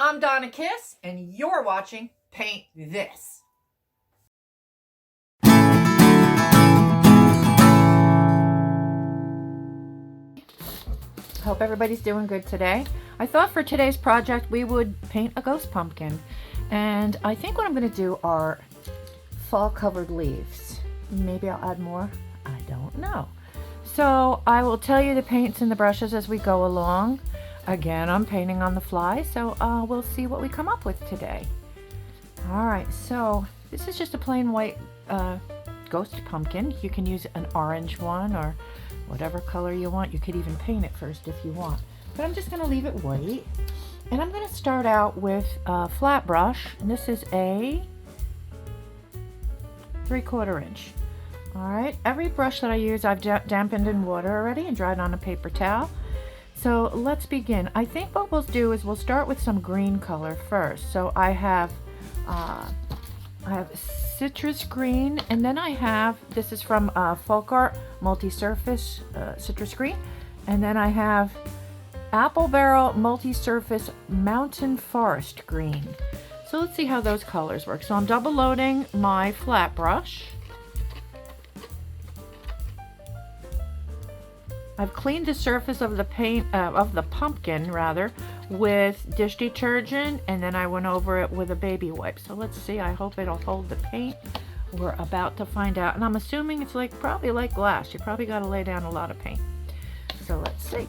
I'm Donna Kisz, and you're watching Paint This. Hope everybody's doing good today. I thought for today's project we would paint a ghost pumpkin, and I think what I'm going to do are fall covered leaves. Maybe I'll add more, I don't know. So I will tell you the paints and the brushes as we go along. Again, I'm painting on the fly, so we'll see what we come up with today. Alright, so this is just a plain white ghost pumpkin. You can use an orange one or whatever color you want. You could even paint it first if you want. But I'm just going to leave it white. And I'm going to start out with a flat brush. And this is a 3/4 inch. Alright, every brush that I use I've dampened in water already and dried on a paper towel. So let's begin. I think what we'll do is we'll start with some green color first. So I have citrus green, and then I have, this is from FolkArt Multi-surface citrus green, and then I have apple barrel multi-surface mountain forest green. So let's see how those colors work. So I'm double loading my flat brush. I've cleaned the surface of the paint, of the pumpkin rather, with dish detergent, and then I went over it with a baby wipe. So let's see, I hope it'll hold the paint. We're about to find out. And I'm assuming it's probably like glass. You probably got to lay down a lot of paint. So let's see.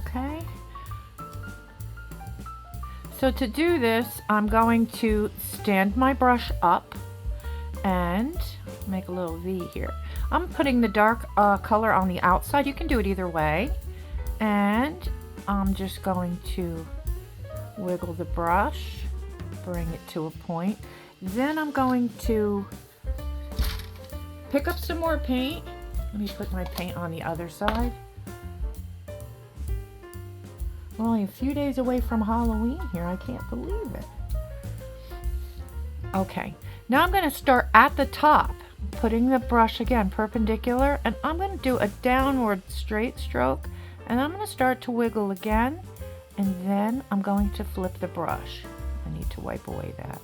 Okay. So to do this, I'm going to stand my brush up and make a little V here. I'm putting the dark color on the outside. You can do it either way. And I'm just going to wiggle the brush, bring it to a point. Then I'm going to pick up some more paint. Let me put my paint on the other side. We're only a few days away from Halloween here. I can't believe it. Okay, now I'm going to start at the top, putting the brush again perpendicular, and I'm going to do a downward straight stroke, and I'm going to start to wiggle again, and then I'm going to flip the brush. I need to wipe away that.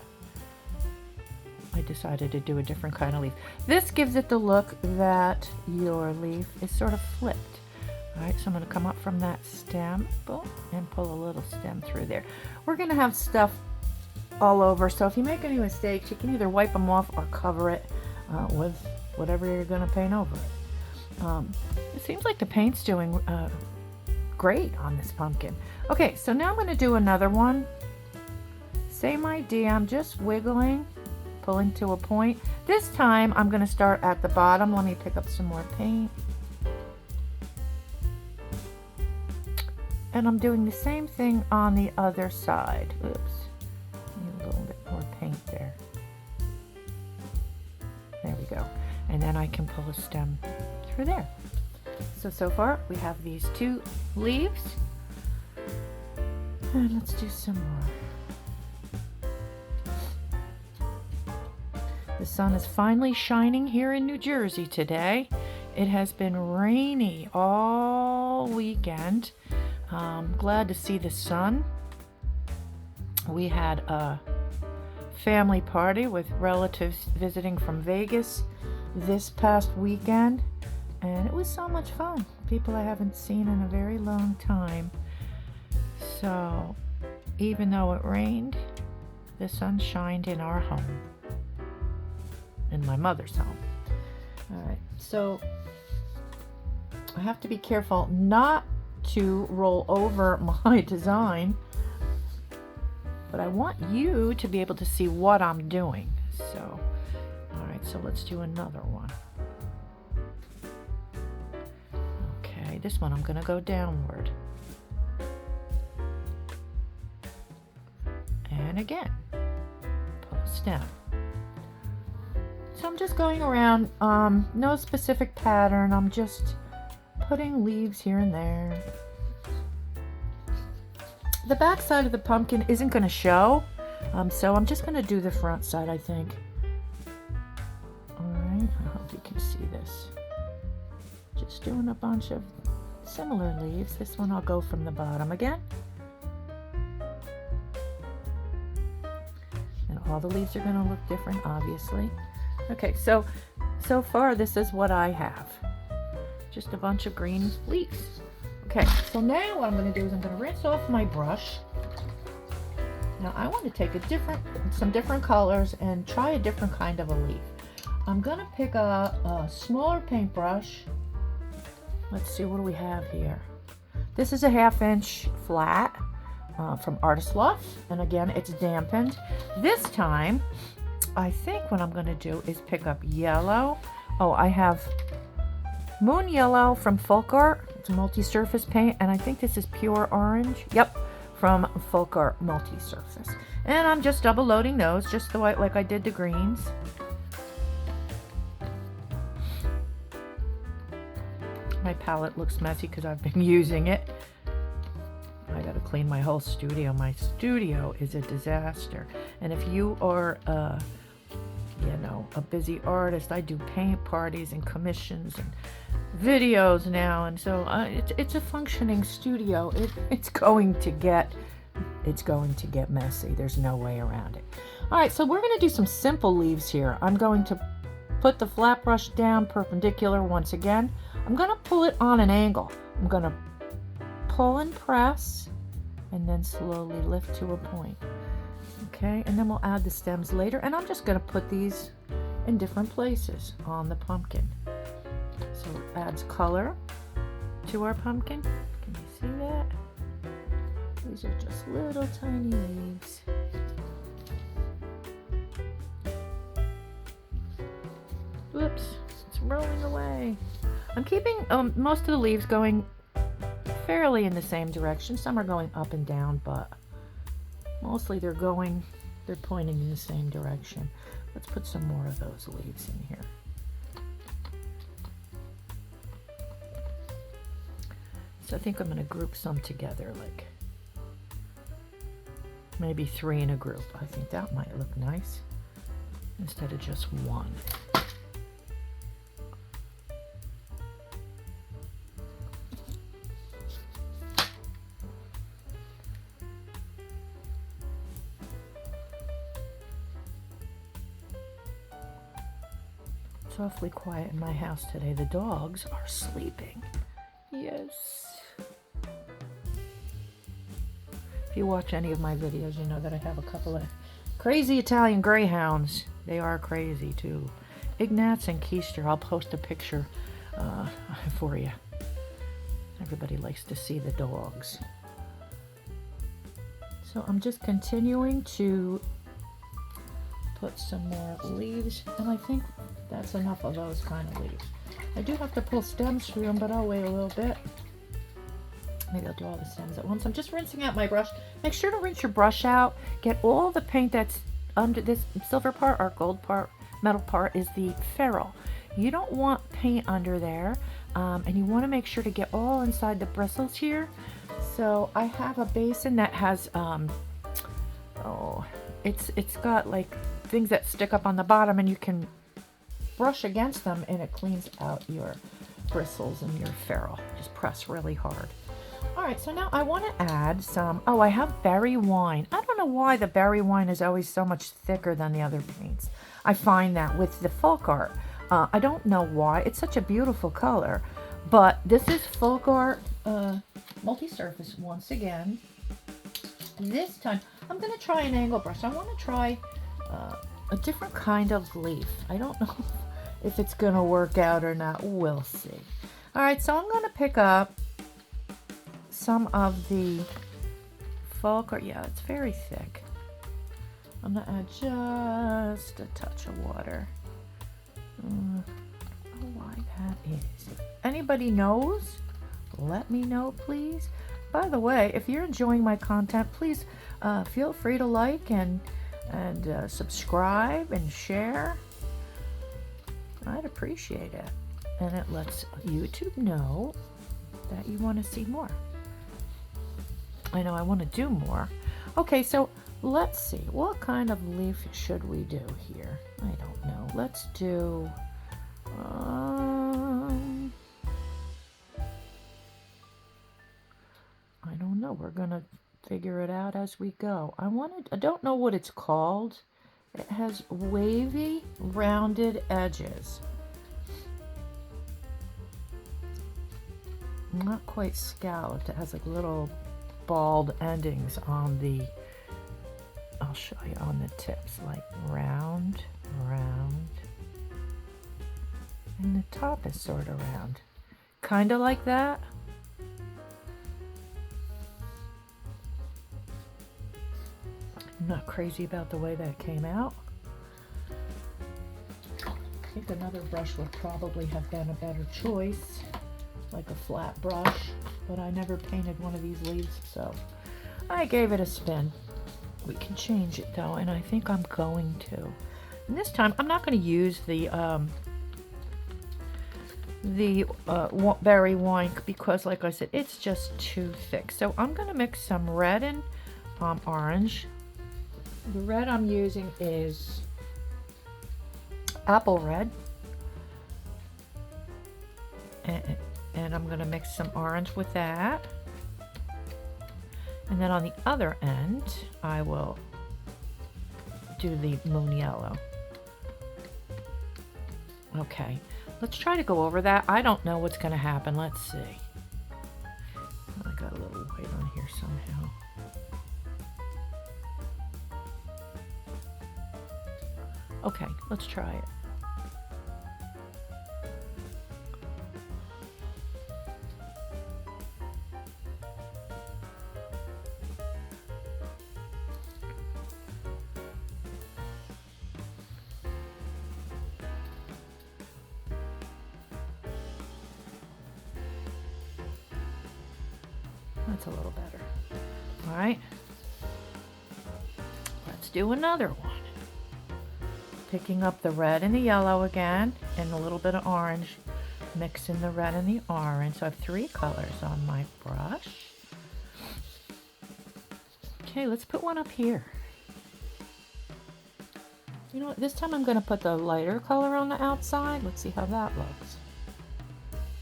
I decided to do a different kind of leaf. This gives it the look that your leaf is sort of flipped. Alright, so I'm going to come up from that stem, boom, and pull a little stem through there. We're going to have stuff all over, so if you make any mistakes, you can either wipe them off or cover it with whatever you're going to paint over it. It seems like the paint's doing great on this pumpkin. Okay, so now I'm going to do another one. Same idea, I'm just wiggling, pulling to a point. This time I'm going to start at the bottom. Let me pick up some more paint. And I'm doing the same thing on the other side. Oops, need a little bit more paint there. There we go. And then I can pull a stem through there. So far we have these two leaves. And let's do some more. The sun is finally shining here in New Jersey today. It has been rainy all weekend. Glad to see the sun. We had a family party with relatives visiting from Vegas this past weekend, and it was so much fun. People I haven't seen in a very long time. So even though it rained, the sun shined in our home, in my mother's home. Alright, so I have to be careful not to roll over my design, but I want you to be able to see what I'm doing. So, alright, so let's do another one. Okay, this one I'm going to go downward. And again, pull a stem. So I'm just going around, no specific pattern, I'm just putting leaves here and there. The back side of the pumpkin isn't going to show, so I'm just going to do the front side, I think. Alright, I hope you can see this. Just doing a bunch of similar leaves. This one I'll go from the bottom again. All the leaves are going to look different, obviously. Okay, so far this is what I have. Just a bunch of green leaves. Okay, so now what I'm going to do is I'm going to rinse off my brush. Now I want to take some different colors and try a different kind of a leaf. I'm going to pick a smaller paintbrush. Let's see, what do we have here? This is a 1/2 inch flat from Artist Loft, and again it's dampened. This time I think what I'm going to do is pick up yellow. Oh, I have Moon Yellow from FolkArt. It's a multi-surface paint, and I think this is Pure Orange. Yep, from FolkArt Multi-surface. And I'm just double loading those, just the way like I did the greens. My palette looks messy because I've been using it. I gotta clean my whole studio. My studio is a disaster. And if you are a busy artist, I do paint parties and commissions and videos now, and so it's a functioning studio. It's going to get messy. There's no way around it. All right, so we're going to do some simple leaves here. I'm going to put the flat brush down perpendicular once again. I'm going to pull it on an angle. I'm going to pull and press and then slowly lift to a point. Okay, and then we'll add the stems later, and I'm just going to put these in different places on the pumpkin. So it adds color to our pumpkin. Can you see that? These are just little tiny leaves. Whoops, it's rolling away. I'm keeping most of the leaves going fairly in the same direction. Some are going up and down, but mostly they're pointing in the same direction. Let's put some more of those leaves in here. So I think I'm going to group some together, like maybe 3 in a group. I think that might look nice instead of just one. It's awfully quiet in my house today. The dogs are sleeping. Yes. If you watch any of my videos, you know that I have a couple of crazy Italian greyhounds. They are crazy too. Ignatz and Kisz. I'll post a picture for you. Everybody likes to see the dogs. So I'm just continuing to put some more leaves, and I think that's enough of those kind of leaves. I do have to pull stems through them, but I'll wait a little bit. Maybe I'll do all the stems at once. I'm just rinsing out my brush. Make sure to rinse your brush out. Get all the paint that's under this silver part or gold part, metal part is the ferrule. You don't want paint under there, and you want to make sure to get all inside the bristles here. So I have a basin that has, it's got like things that stick up on the bottom, and you can brush against them and it cleans out your bristles and your ferrule. Just press really hard. All right, so now I want to add some, I have berry wine. I don't know why the berry wine is always so much thicker than the other paints. I find that with the FolkArt. I don't know why. It's such a beautiful color, but this is FolkArt Multi-surface once again. This time I'm going to try an angle brush. I want to try a different kind of leaf. I don't know if it's going to work out or not. We'll see. All right, so I'm going to pick up some of the FolkArt. Yeah, it's very thick. I'm going to add just a touch of water. I don't know why that is. If anybody knows, let me know, please. By the way, if you're enjoying my content, please feel free to like and subscribe and share. I'd appreciate it. And it lets YouTube know that you want to see more. I know I want to do more. Okay, so let's see. What kind of leaf should we do here? I don't know. Let's do... I don't know. We're going to figure it out as we go. I don't know what it's called. It has wavy, rounded edges. Not quite scalloped. It has like little bald endings on the, I'll show you on the tips, like round, round. And the top is sort of round. Kind of like that. I'm not crazy about the way that came out. I think another brush would probably have been a better choice, like a flat brush, but I never painted one of these leaves, so I gave it a spin. We can change it though, and I think I'm going to. And this time, I'm not going to use the berry wine because, like I said, it's just too thick. So I'm going to mix some red and orange. The red I'm using is apple red. And I'm going to mix some orange with that. And then on the other end, I will do the moon yellow. Okay, let's try to go over that. I don't know what's going to happen. Let's see. I got a little white on here somehow. Okay, let's try it. That's a little better. All right, let's do another one. Picking up the red and the yellow again, and a little bit of orange, mixing the red and the orange. So I have 3 colors on my brush. Okay, let's put one up here. You know what, this time I'm going to put the lighter color on the outside. Let's see how that looks.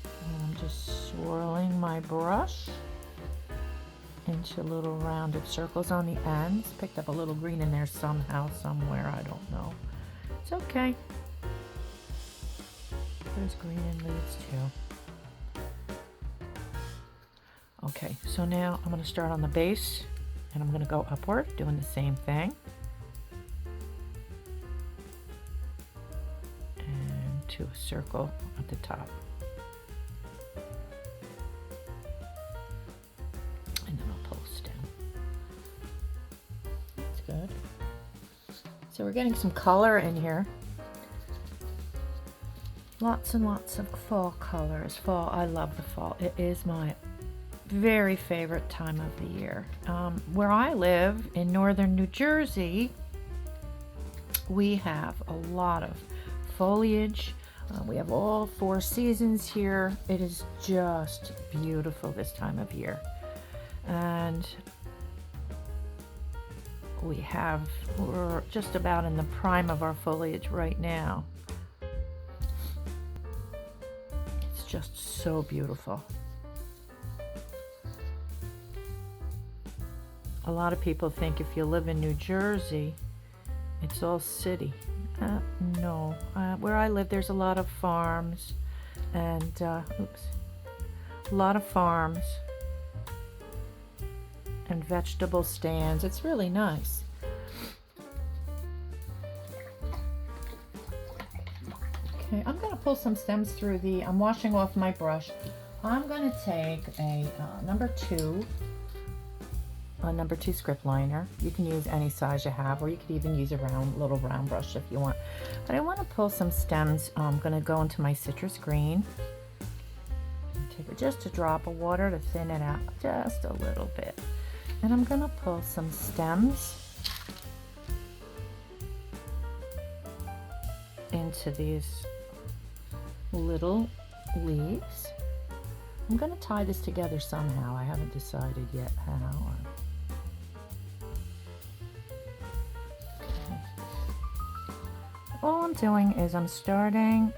And I'm just swirling my brush into little rounded circles on the ends. Picked up a little green in there somehow, somewhere, I don't know. It's okay. There's green in leaves too. Okay, so now I'm going to start on the base and I'm going to go upward, doing the same thing. And to a circle at the top. And then I'll pull a stem. That's good. So we're getting some color in here. Lots and lots of fall colors. Fall, I love the fall. It is my very favorite time of the year. Where I live in northern New Jersey, we have a lot of foliage. We have all 4 seasons here. It is just beautiful this time of year. And we're just about in the prime of our foliage right now. It's just so beautiful. A lot of people think if you live in New Jersey, it's all city. No, where I live, there's a lot of farms and, a lot of farms and vegetable stands. It's really nice. Okay, I'm going to pull some stems through I'm washing off my brush. I'm going to take a number 2 script liner. You can use any size you have, or you could even use a little round brush if you want. But I want to pull some stems. I'm going to go into my citrus green. Take just a drop of water to thin it out just a little bit. And I'm going to pull some stems into these little leaves. I'm going to tie this together somehow. I haven't decided yet how. Okay. All I'm doing is I'm starting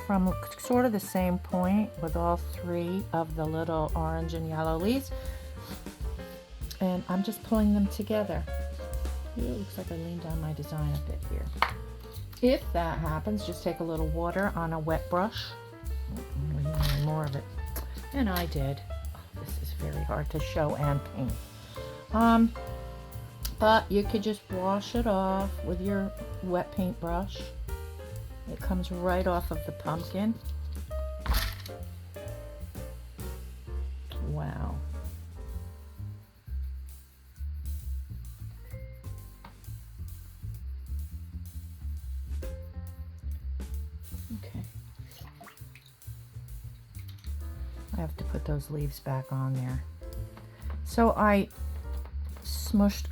from sort of the same point with all 3 of the little orange and yellow leaves, and I'm just pulling them together. It looks like I leaned on my design a bit here. If that happens, just take a little water on a wet brush. More of it. And I did. Oh, this is very hard to show and paint. But you could just wash it off with your wet paintbrush. It comes right off of the pumpkin. Wow. Okay. I have to put those leaves back on there. So I smushed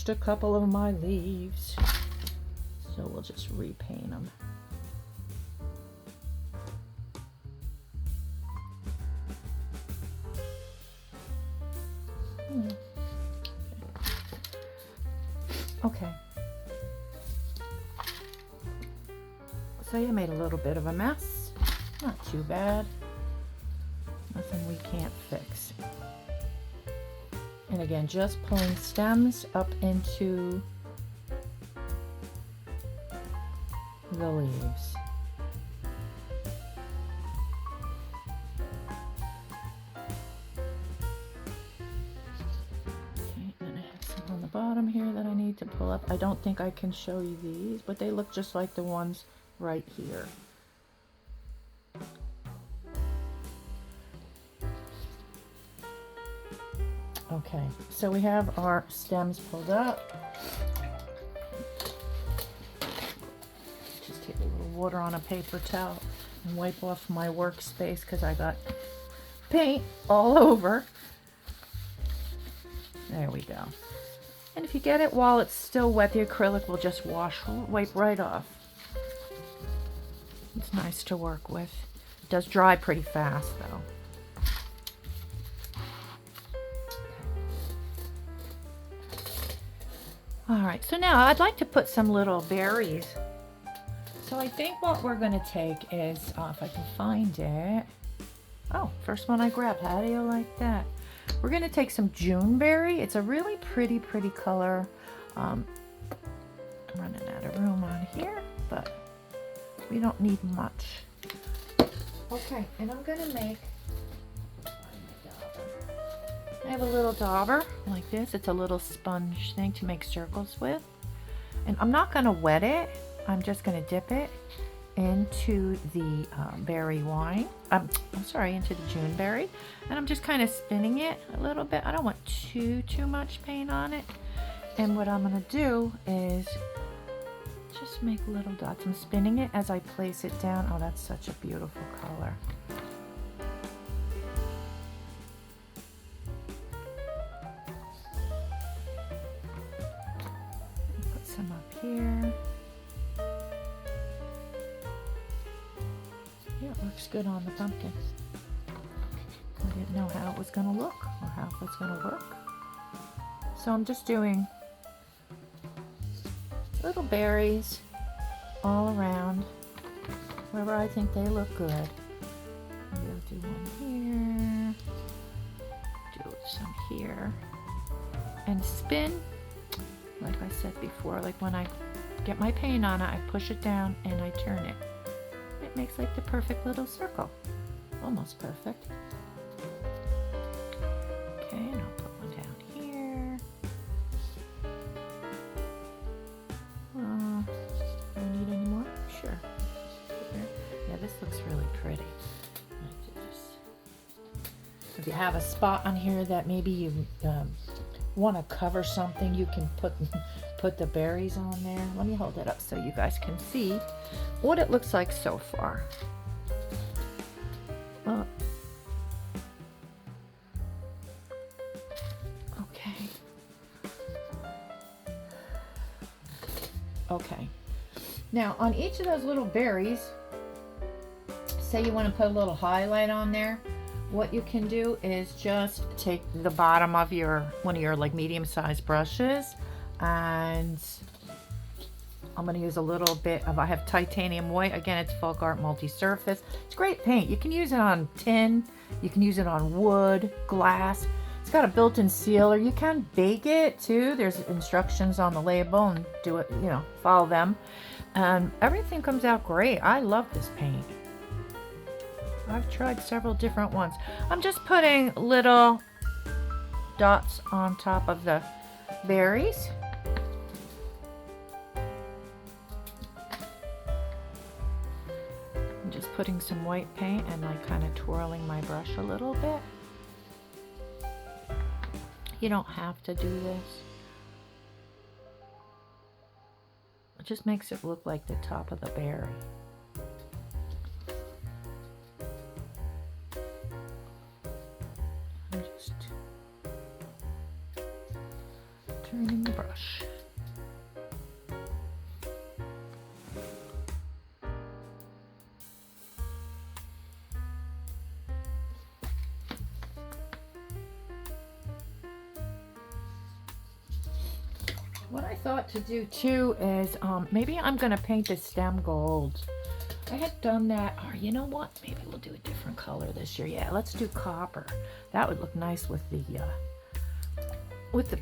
a couple of my leaves. So we'll just repaint them. Okay. So you made a little bit of a mess. Not too bad. Nothing we can't fix. And again, just pulling stems up into the leaves. Okay, and I have some on the bottom here that I need to pull up. I don't think I can show you these, but they look just like the ones right here. Okay, so we have our stems pulled up. Just take a little water on a paper towel and wipe off my workspace because I got paint all over. There we go. And if you get it while it's still wet, the acrylic will just wipe right off. It's nice to work with. It does dry pretty fast though. All right, so now I'd like to put some little berries. So I think what we're gonna take is, if I can find it. Oh, first one I grabbed, how do you like that? We're gonna take some Juneberry. It's a really pretty color. I'm running out of room on here, but we don't need much. Okay, and I'm gonna make, I have a little dauber like this. It's a little sponge thing to make circles with. And I'm not gonna wet it. I'm just gonna dip it into the berry wine. Into the Juneberry. And I'm just kind of spinning it a little bit. I don't want too much paint on it. And what I'm gonna do is just make little dots. I'm spinning it as I place it down. Oh, that's such a beautiful color. Put some up here. Yeah, it looks good on the pumpkin. I didn't know how it was going to look or how it was going to work. So I'm just doing little berries all around wherever I think they look good. Maybe I'll do one here, do some here, and spin, like I said before, like when I get my paint on it, I push it down and I turn it. It makes like the perfect little circle. Almost perfect. Okay, and I'll put one down here. Do I need any more? Sure. Yeah, this looks really pretty. Like this. If you have a spot on here that maybe you want to cover something, you can put the berries on there. Let me hold it up so you guys can see what it looks like so far. Okay. Now on each of those little berries, say you want to put a little highlight on there, what you can do is just take the bottom of one of your like medium-sized brushes, and I'm going to use a little bit of, I have titanium white. Again, it's FolkArt Multi-surface. It's great paint. You can use it on tin, you can use it on wood, glass. It's got a built-in sealer. You can bake it too. There's instructions on the label and do it, you know, follow them. And everything comes out great. I love this paint. I've tried several different ones. I'm just putting little dots on top of the berries. I'm just putting some white paint and like kind of twirling my brush a little bit. You don't have to do this. It just makes it look like the top of the berry. I'm just turning the brush. What I thought to do too is maybe I'm gonna paint the stem gold. I had done that, or you know what? Maybe we'll do a different color this year. Yeah, let's do copper. That would look nice with the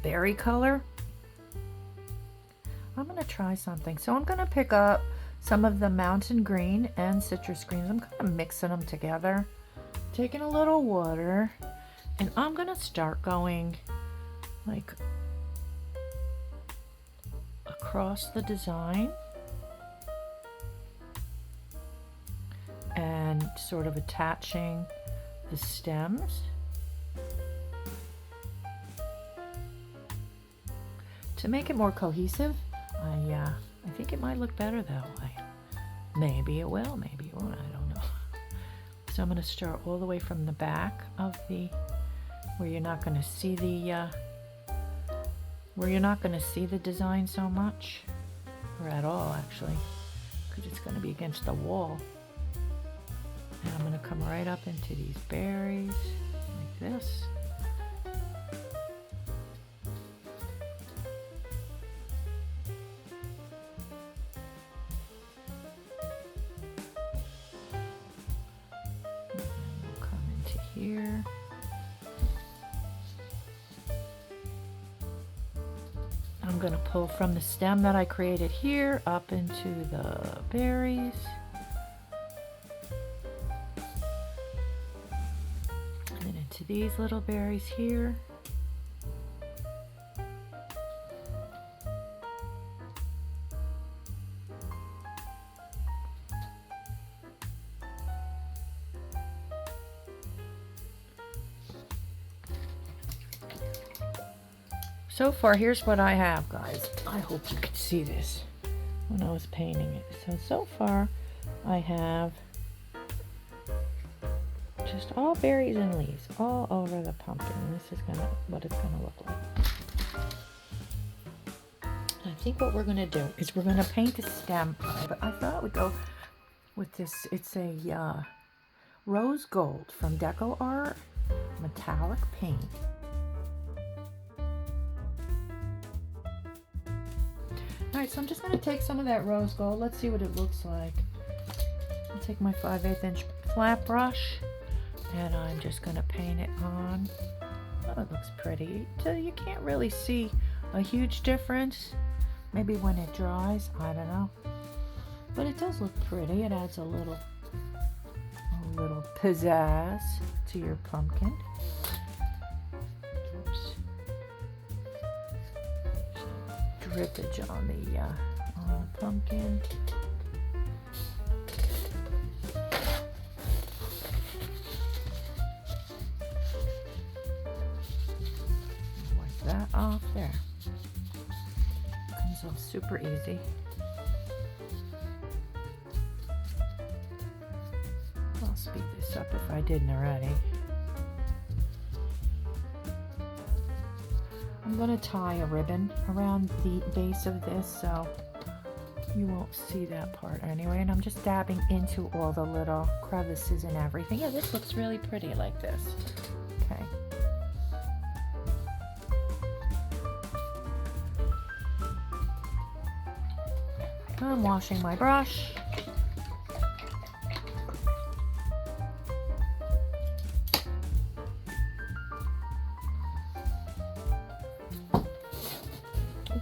berry color. I'm gonna try something. So I'm gonna pick up some of the mountain green and citrus greens. I'm kind of mixing them together, taking a little water, and I'm gonna start going like across the design and sort of attaching the stems. To make it more cohesive, I think it might look better that way. Maybe it will, maybe it won't, I don't know. So I'm going to start all the way from the back of the, where you're not going to see the design so much, or at all actually, because it's going to be against the wall. And I'm going to come right up into these berries like this. And then we'll come into here. I'm going to pull from the stem that I created here up into the berries. And then into these little berries here. So far, here's what I have, guys. I hope you could see this when I was painting it. So far, I have just all berries and leaves all over the pumpkin. This is what it's gonna look like. And I think what we're gonna do is we're gonna paint the stem. But I thought I would go with this. It's a rose gold from DecoArt metallic paint. Alright, so I'm just going to take some of that rose gold. Let's see what it looks like. I'll take my 5/8" flat brush and I'm just going to paint it on. Oh, it looks pretty. So you can't really see a huge difference. Maybe when it dries, I don't know. But it does look pretty. It adds a little pizzazz to your pumpkin. Drippage on the pumpkin. Wipe that off there. Comes off super easy. I'll speed this up if I didn't already. I'm going to tie a ribbon around the base of this so you won't see that part anyway. And I'm just dabbing into all the little crevices and everything. Yeah, this looks really pretty like this. Okay. I'm washing my brush.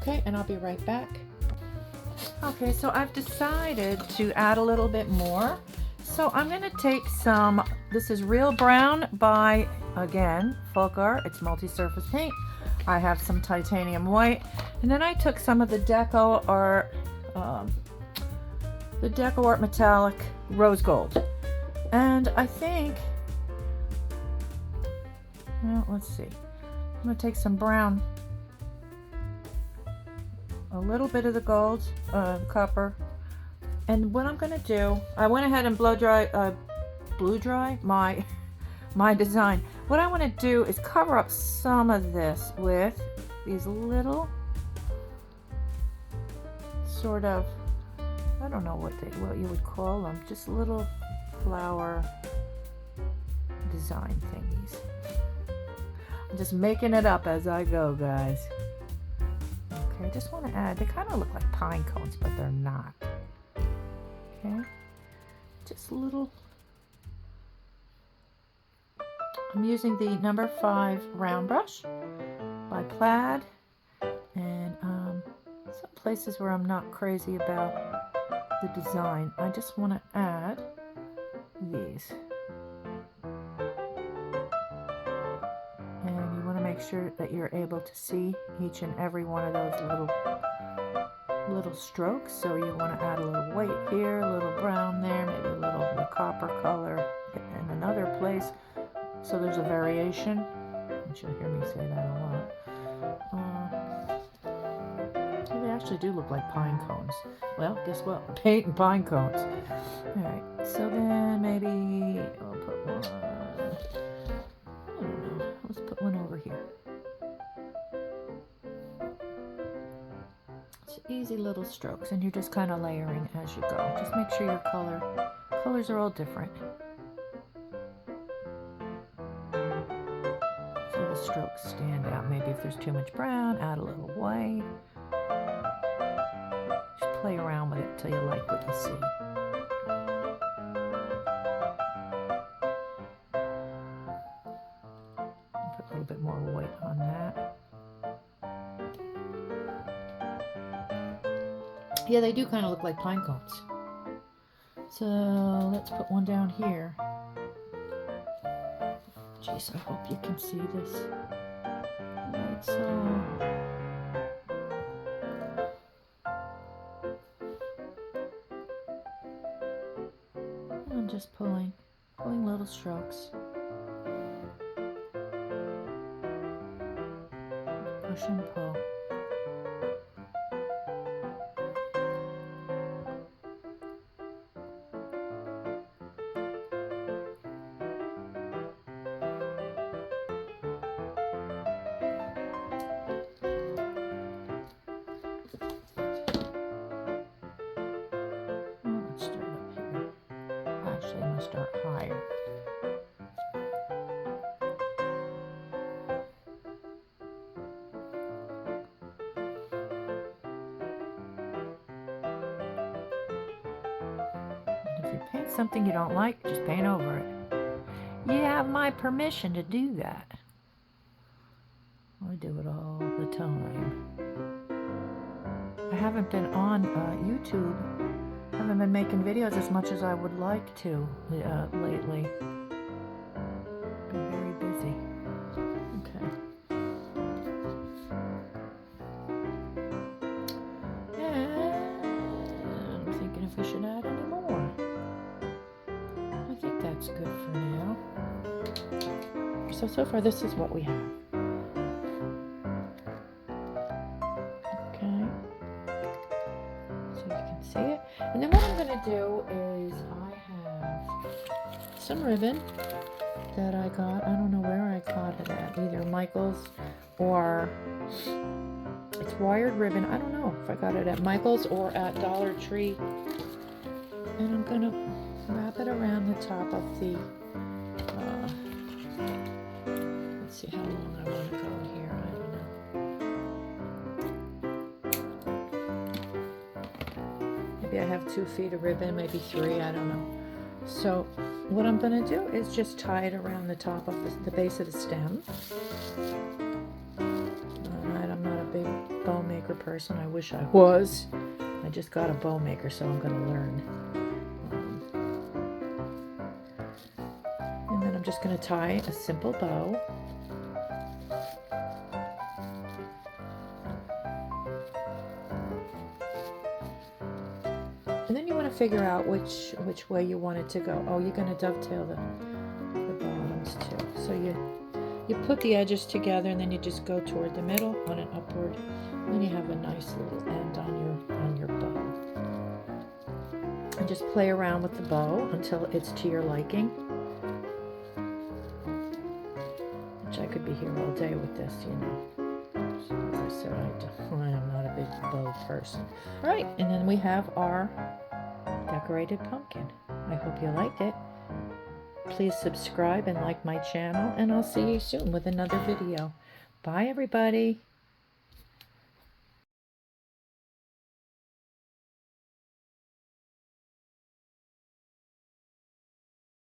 Okay, and I'll be right back. Okay, so I've decided to add a little bit more. So I'm going to take some, this is Real Brown by, again, FolkArt. It's multi-surface paint. I have some titanium white. And then I took some of the DecoArt metallic rose gold. And I think, well, let's see. I'm going to take some brown, a little bit of the gold, copper. And what I'm going to do, I went ahead and blew dry my design. What I want to do is cover up some of this with these little sort of, I don't know what you would call them, just little flower design thingies. I'm just making it up as I go, guys. Okay, I just want to add, they kind of look like pine cones, but they're not. Okay, just a little. I'm using the number 5 round brush by Plaid, and some places where I'm not crazy about the design, I just want to add these. And you want to make sure that you're able to see each and every one of those little strokes. So you want to add a little white here, a little brown there, maybe a little copper color in another place. So there's a variation. You should hear me say that a lot. They actually do look like pine cones. Well, guess what? We're painting pine cones. Alright, so then maybe I'll put one, I don't know, let's put one over here. It's easy little strokes, and you're just kind of layering as you go. Just make sure your colors are all different. So the strokes stand out. Maybe if there's too much brown, add a little white. Just play around with it till you like what you see. Put a little bit more white on that. Yeah, they do kind of look like pine cones. So let's put one down here. Jeez, I hope you can see this. Right, so I'm just pulling little strokes. Push and pull. Let's start up here. Actually, I'm going to start higher. If you paint something you don't like, just paint over it. You have my permission to do that. I do it all the time. I haven't been on YouTube. I haven't been making videos as much as I would like to lately. Been very busy. Okay. And I'm thinking if we should add any more. I think that's good for now. So far this is what we have. Okay. So you can see it. And then what I'm going to do is I have some ribbon that I got. I don't know where I got it at. Either Michael's or it's wired ribbon. I don't know if I got it at Michael's or at Dollar Tree. And I'm going to wrap it around the top of the let's see how long I want to go here. I don't know. Maybe I have 2 feet of ribbon, maybe 3, I don't know. So what I'm going to do is just tie it around the top of the base of the stem. I'm not a big bow maker person. I wish I was. I just got a bow maker, so I'm going to learn. And then I'm just going to tie a simple bow. And then you want to figure out which way you want it to go. Oh, you're going to dovetail the bottoms too. So you put the edges together, and then you just go toward the middle on an upward, and then you have a nice little end on your bow. And just play around with the bow until it's to your liking. Which I could be here all day with this, you know. So as I said, I am not a big bow person. All right, and then we have our decorated pumpkin. I hope you liked it. Please subscribe and like my channel, and I'll see you soon with another video. Bye, everybody.